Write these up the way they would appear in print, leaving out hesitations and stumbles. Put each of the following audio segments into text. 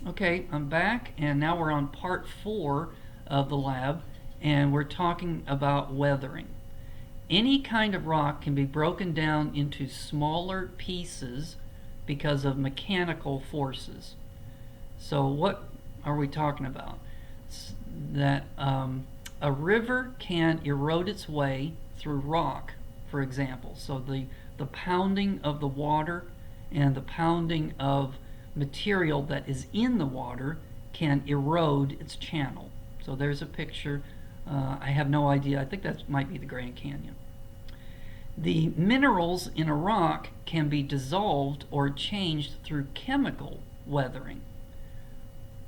Okay, I'm back, and now we're on part 4 of the lab, and we're talking about weathering. Any kind of rock can be broken down into smaller pieces because of mechanical forces. So what are we talking about? That a river can erode its way through rock, for example. So the pounding of the water and the pounding of material that is in the water can erode its channel. So there's a picture. I have no idea. I think that might be the Grand Canyon. The minerals in a rock can be dissolved or changed through chemical weathering.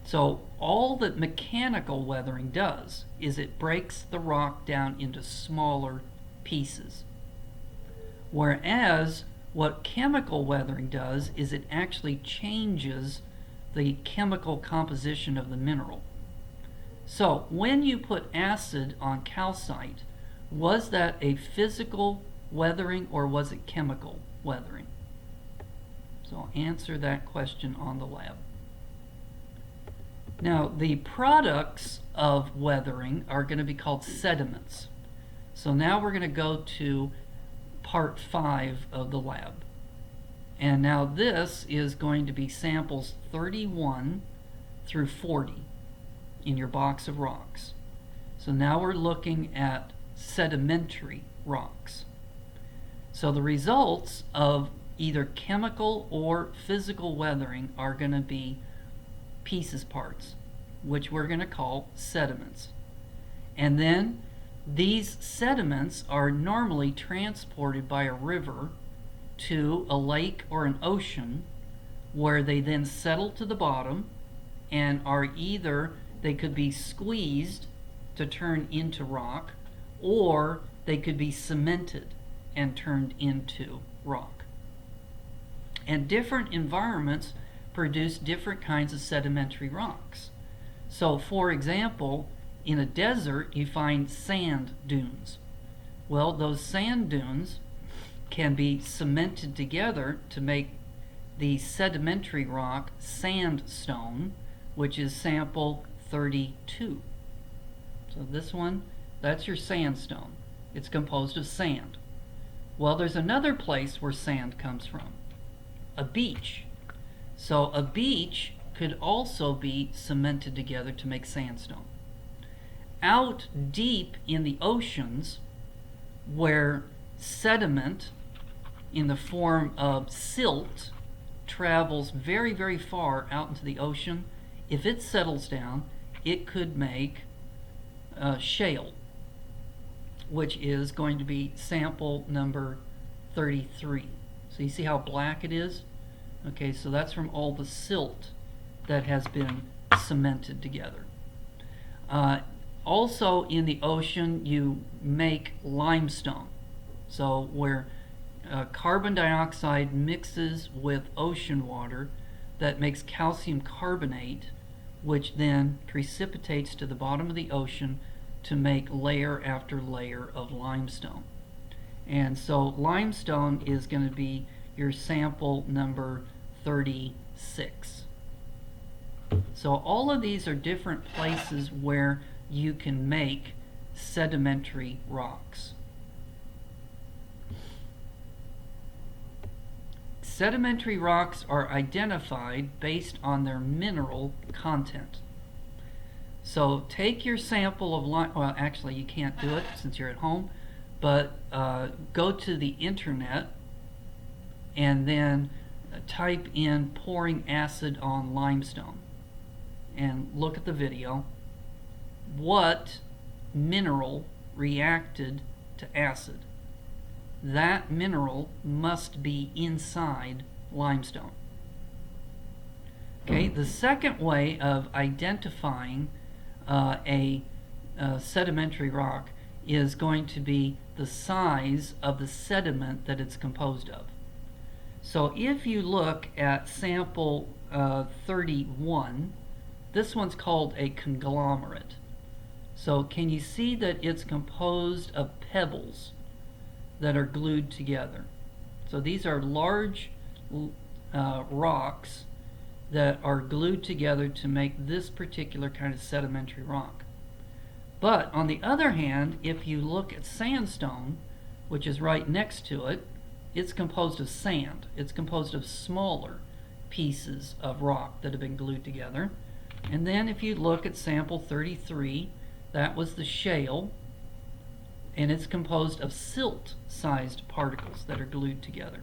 So all that mechanical weathering does is it breaks the rock down into smaller pieces. Whereas what chemical weathering does is it actually changes the chemical composition of the mineral. So when you put acid on calcite, was that a physical weathering or was it chemical weathering? So answer that question on the lab. Now the products of weathering are going to be called sediments. So now we're going to go to part 5 of the lab. And now this is going to be samples 31 through 40 in your box of rocks. So now we're looking at sedimentary rocks. So the results of either chemical or physical weathering are going to be pieces parts, which we're going to call sediments. And then these sediments are normally transported by a river to a lake or an ocean, where they then settle to the bottom and are either, they could be squeezed to turn into rock, or they could be cemented and turned into rock. And different environments produce different kinds of sedimentary rocks. So for example, in a desert you find sand dunes. Well, those sand dunes can be cemented together to make the sedimentary rock sandstone, which is sample 32. So this one, that's your sandstone. It's composed of sand. Well, there's another place where sand comes from, a beach. So a beach could also be cemented together to make sandstone. Out deep in the oceans, where sediment in the form of silt travels very, very far out into the ocean, if it settles down, it could make shale, which is going to be sample number 33. So you see how black it is? Okay, so that's from all the silt that has been cemented together. Also in the ocean you make limestone. So where carbon dioxide mixes with ocean water, that makes calcium carbonate, which then precipitates to the bottom of the ocean to make layer after layer of limestone. And so limestone is going to be your sample number 36. So all of these are different places where you can make sedimentary rocks. Sedimentary rocks are identified based on their mineral content. So take your sample of lime. Well, actually you can't do it since you're at home, but go to the internet and then type in pouring acid on limestone and look at the video. What mineral reacted to acid? That mineral must be inside limestone. Okay, the second way of identifying a sedimentary rock is going to be the size of the sediment that it's composed of. So if you look at sample 31, this one's called a conglomerate. So can you see that it's composed of pebbles that are glued together? So these are large rocks that are glued together to make this particular kind of sedimentary rock. But on the other hand, if you look at sandstone, which is right next to it, it's composed of sand. It's composed of smaller pieces of rock that have been glued together. And then if you look at sample 33, that was the shale, and it's composed of silt-sized particles that are glued together.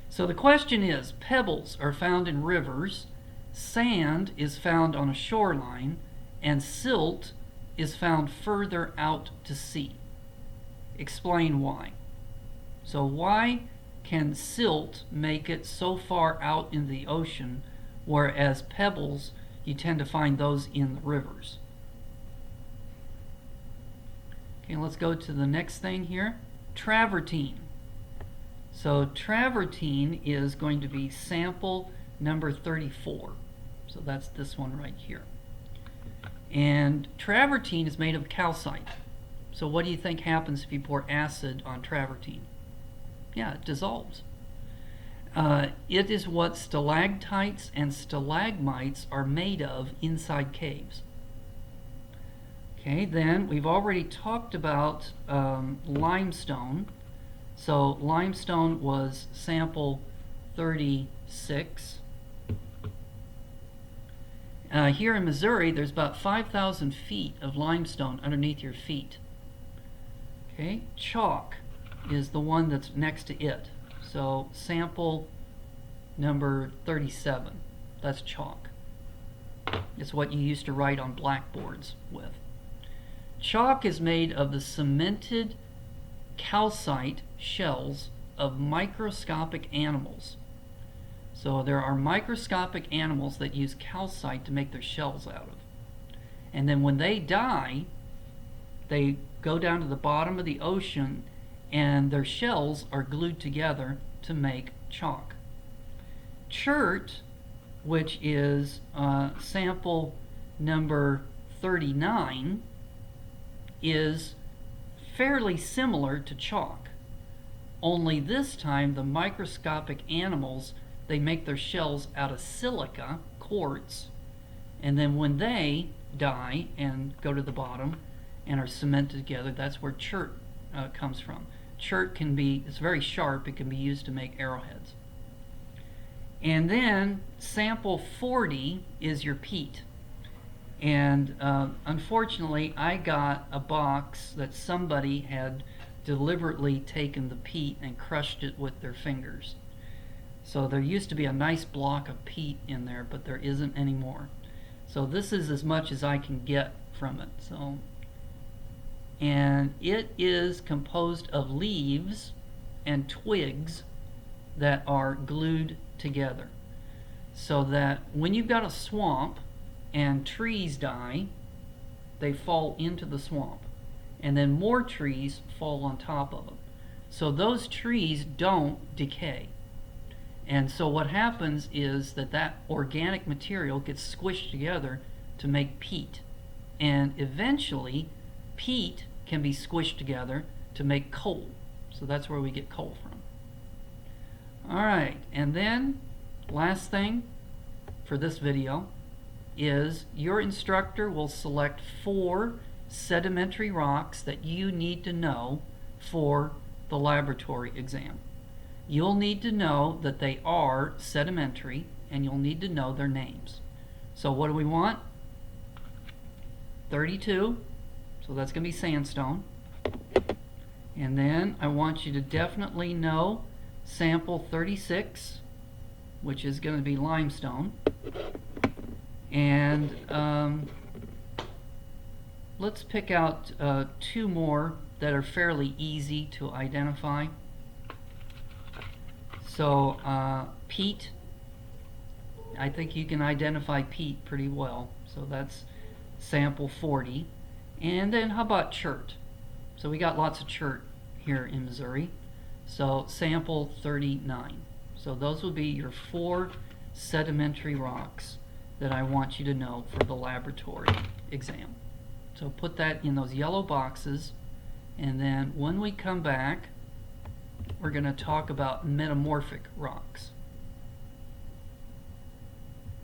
So the question is, pebbles are found in rivers, sand is found on a shoreline, and silt is found further out to sea. Explain why. So why can silt make it so far out in the ocean, whereas pebbles, you tend to find those in the rivers? Okay, let's go to the next thing here. Travertine. So travertine is going to be sample number 34. So that's this one right here. And travertine is made of calcite. So what do you think happens if you pour acid on travertine? Yeah, it dissolves. It is what stalactites and stalagmites are made of inside caves. Okay, then we've already talked about limestone. So limestone was sample 36. Here in Missouri, there's about 5,000 feet of limestone underneath your feet. Okay, chalk is the one that's next to it. So sample number 37, that's chalk. It's what you used to write on blackboards with. Chalk is made of the cemented calcite shells of microscopic animals. So there are microscopic animals that use calcite to make their shells out of. And then when they die, they go down to the bottom of the ocean and their shells are glued together to make chalk. Chert, which is sample number 39, is fairly similar to chalk. Only this time the microscopic animals, they make their shells out of silica, quartz, and then when they die and go to the bottom and are cemented together, that's where chert comes from. Chert can be, it's very sharp, it can be used to make arrowheads. And then sample 40 is your peat. And unfortunately, I got a box that somebody had deliberately taken the peat and crushed it with their fingers. So there used to be a nice block of peat in there, but there isn't anymore. So this is as much as I can get from it. And it is composed of leaves and twigs that are glued together. So that when you've got a swamp and trees die, they fall into the swamp. And then more trees fall on top of them. So those trees don't decay. And so what happens is that organic material gets squished together to make peat. And eventually, peat can be squished together to make coal. So that's where we get coal from. All right, and then last thing for this video is your instructor will select 4 sedimentary rocks that you need to know for the laboratory exam. You'll need to know that they are sedimentary, and you'll need to know their names. So what do we want? 32, so that's going to be sandstone. And then I want you to definitely know sample 36, which is going to be limestone. And let's pick out 2 more that are fairly easy to identify. So peat, I think you can identify peat pretty well. So that's sample 40. And then how about chert? So we got lots of chert here in Missouri. So sample 39. So those will be your 4 sedimentary rocks that I want you to know for the laboratory exam. So put that in those yellow boxes, and then when we come back, we're going to talk about metamorphic rocks.